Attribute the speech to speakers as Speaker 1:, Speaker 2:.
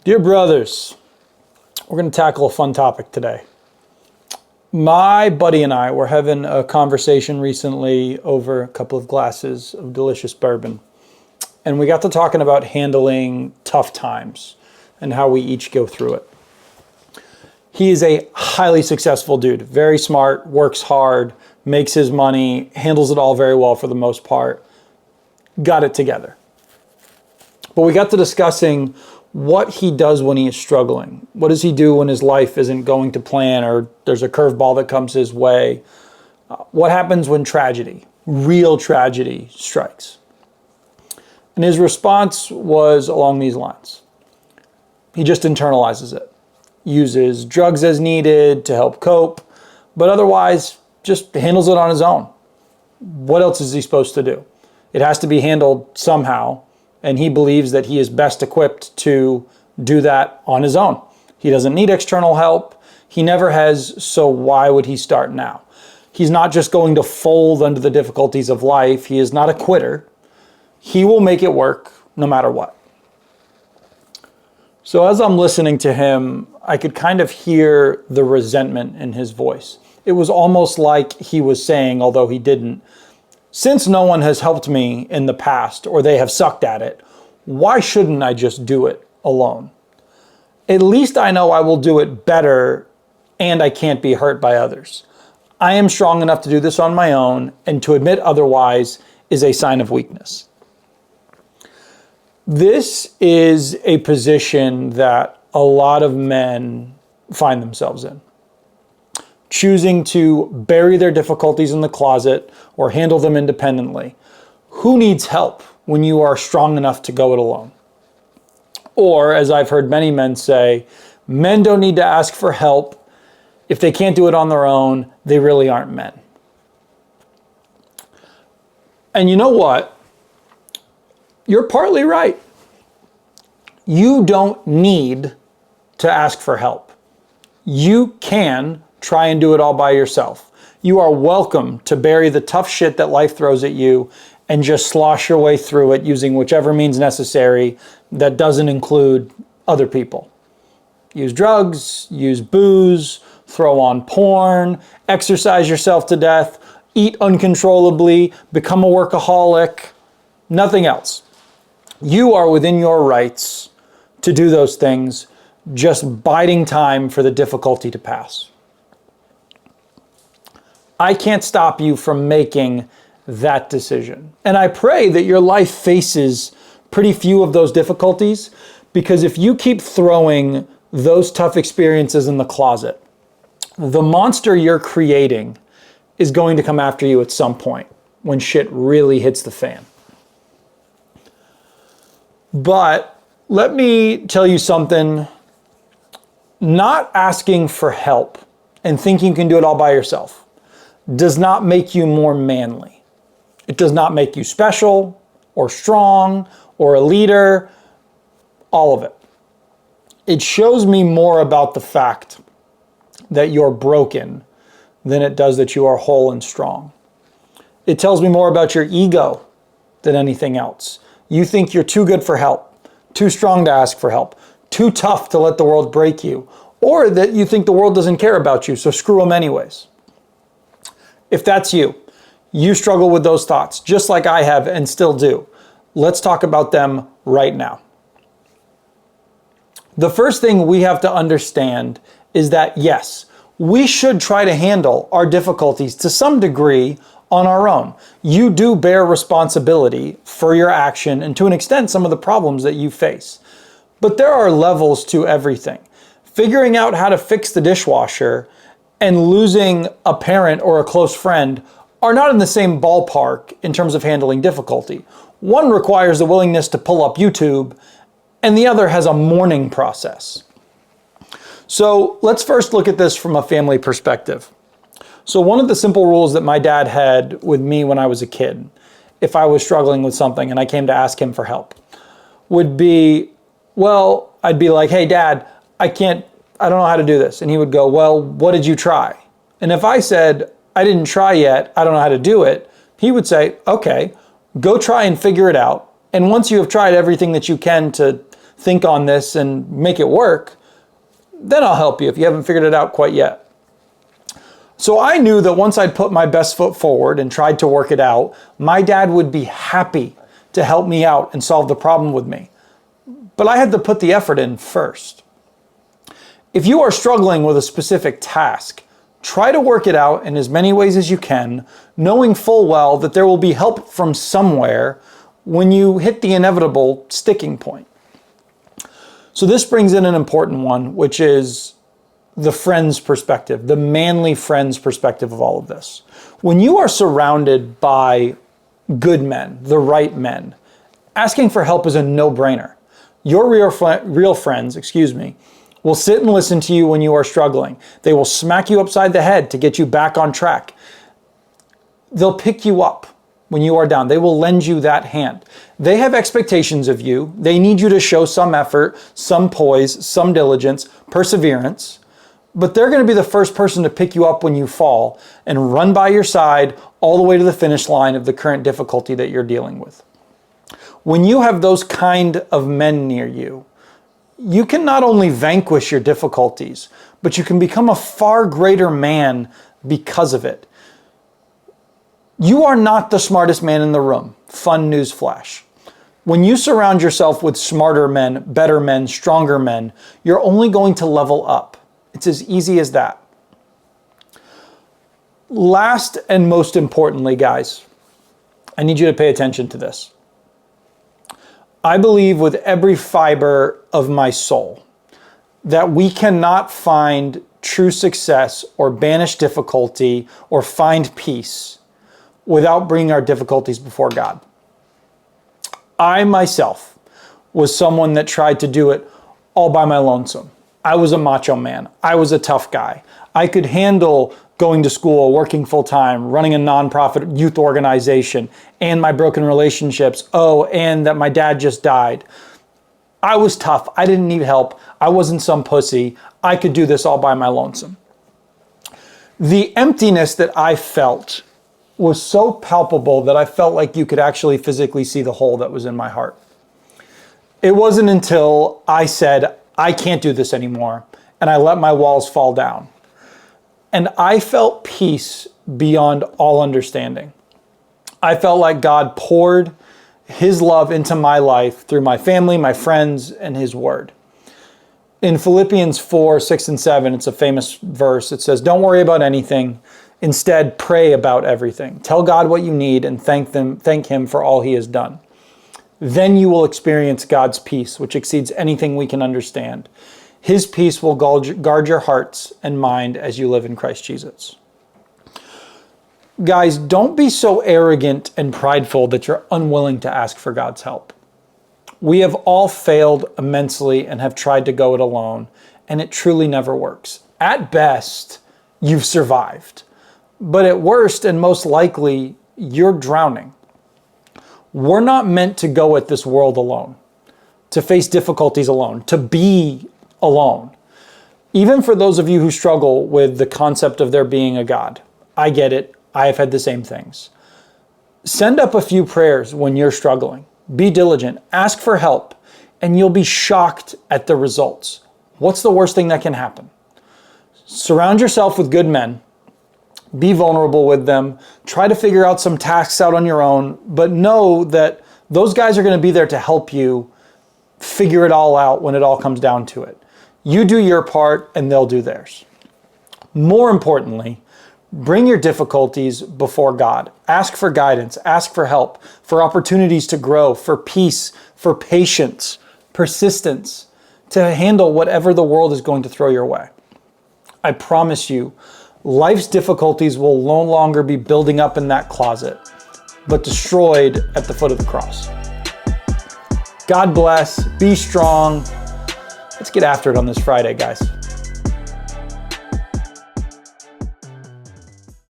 Speaker 1: Dear brothers, we're going to tackle a fun topic today. My buddy and I were having a conversation recently over a couple of glasses of delicious bourbon. And we got to talking about handling tough times and how we each go through it. He is a highly successful dude, very smart, works hard, makes his money, handles it all very well for the most part. Got it together. But we got to discussing what he does when he is struggling. What does he do when his life isn't going to plan or there's a curveball that comes his way? What happens when tragedy, real tragedy, strikes? And his response was along these lines. He just internalizes it, uses drugs as needed to help cope, but otherwise just handles it on his own. What else is he supposed to do? It has to be handled somehow. And he believes that he is best equipped to do that on his own. He doesn't need external help. He never has, so why would he start now? He's not just going to fold under the difficulties of life. He is not a quitter. He will make it work no matter what. So as I'm listening to him, I could kind of hear the resentment in his voice. It was almost like he was saying, although he didn't, since no one has helped me in the past or they have sucked at it, why shouldn't I just do it alone? At least I know I will do it better and I can't be hurt by others. I am strong enough to do this on my own, and to admit otherwise is a sign of weakness. This is a position that a lot of men find themselves in. Choosing to bury their difficulties in the closet or handle them independently. Who needs help when you are strong enough to go it alone? Or, as I've heard many men say, men don't need to ask for help. If they can't do it on their own, they really aren't men. And you know what? You're partly right. You don't need to ask for help. You can try and do it all by yourself. You are welcome to bury the tough shit that life throws at you and just slosh your way through it using whichever means necessary that doesn't include other people. Use drugs, use booze, throw on porn, exercise yourself to death, eat uncontrollably, become a workaholic, nothing else. You are within your rights to do those things, just biding time for the difficulty to pass. I can't stop you from making that decision. And I pray that your life faces pretty few of those difficulties, because if you keep throwing those tough experiences in the closet, the monster you're creating is going to come after you at some point when shit really hits the fan. But let me tell you something. Not asking for help and thinking you can do it all by yourself does not make you more manly. It does not make you special or strong or a leader, all of it. It shows me more about the fact that you're broken than it does that you are whole and strong. It tells me more about your ego than anything else. You think you're too good for help, too strong to ask for help, too tough to let the world break you, or that you think the world doesn't care about you, so screw them anyways. If that's you, you struggle with those thoughts, just like I have and still do. Let's talk about them right now. The first thing we have to understand is that, yes, we should try to handle our difficulties to some degree on our own. You do bear responsibility for your action and to an extent some of the problems that you face. But there are levels to everything. Figuring out how to fix the dishwasher and losing a parent or a close friend are not in the same ballpark in terms of handling difficulty. One requires the willingness to pull up YouTube, and the other has a mourning process. So let's first look at this from a family perspective. So one of the simple rules that my dad had with me when I was a kid, if I was struggling with something and I came to ask him for help, would be, well, I'd be like, hey, Dad, I don't know how to do this. And he would go, well, what did you try? And if I said, I didn't try yet, I don't know how to do it, he would say, okay, go try and figure it out. And once you have tried everything that you can to think on this and make it work, then I'll help you if you haven't figured it out quite yet. So I knew that once I'd put my best foot forward and tried to work it out, my dad would be happy to help me out and solve the problem with me. But I had to put the effort in first. If you are struggling with a specific task, try to work it out in as many ways as you can, knowing full well that there will be help from somewhere when you hit the inevitable sticking point. So this brings in an important one, which is the friend's perspective, the manly friend's perspective of all of this. When you are surrounded by good men, the right men, asking for help is a no-brainer. Your real friends, will sit and listen to you when you are struggling. They will smack you upside the head to get you back on track. They'll pick you up when you are down. They will lend you that hand. They have expectations of you. They need you to show some effort, some poise, some diligence, perseverance. But they're going to be the first person to pick you up when you fall and run by your side all the way to the finish line of the current difficulty that you're dealing with. When you have those kind of men near you, you can not only vanquish your difficulties, but you can become a far greater man because of it. You are not the smartest man in the room. Fun news flash. When you surround yourself with smarter men, better men, stronger men, you're only going to level up. It's as easy as that. Last and most importantly, guys, I need you to pay attention to this. I believe with every fiber of my soul that we cannot find true success or banish difficulty or find peace without bringing our difficulties before God. I myself was someone that tried to do it all by my lonesome. I was a macho man. I was a tough guy. I could handle going to school, working full time, running a nonprofit youth organization, and my broken relationships. Oh, and that my dad just died. I was tough. I didn't need help. I wasn't some pussy. I could do this all by my lonesome. The emptiness that I felt was so palpable that I felt like you could actually physically see the hole that was in my heart. It wasn't until I said, I can't do this anymore, and I let my walls fall down. And I felt peace beyond all understanding. I felt like God poured His love into my life through my family, my friends, and His word. In Philippians 4, 6, and 7, it's a famous verse. It says, don't worry about anything. Instead, pray about everything. Tell God what you need and thank Him for all He has done. Then you will experience God's peace, which exceeds anything we can understand. His peace will guard your hearts and mind as you live in Christ Jesus. Guys, don't be so arrogant and prideful that you're unwilling to ask for God's help. We have all failed immensely and have tried to go it alone, and it truly never works. At best, you've survived. But at worst, and most likely, you're drowning. We're not meant to go at this world alone, to face difficulties alone, to be alone. Even for those of you who struggle with the concept of there being a God, I get it. I have had the same things. Send up a few prayers when you're struggling. Be diligent. Ask for help, and you'll be shocked at the results. What's the worst thing that can happen? Surround yourself with good men. Be vulnerable with them. Try to figure out some tasks out on your own, but know that those guys are going to be there to help you figure it all out when it all comes down to it. You do your part and they'll do theirs. More importantly, bring your difficulties before God. Ask for guidance, ask for help, for opportunities to grow, for peace, for patience, persistence, to handle whatever the world is going to throw your way. I promise you, life's difficulties will no longer be building up in that closet, but destroyed at the foot of the cross. God bless, be strong. Let's get after it on this Friday, guys.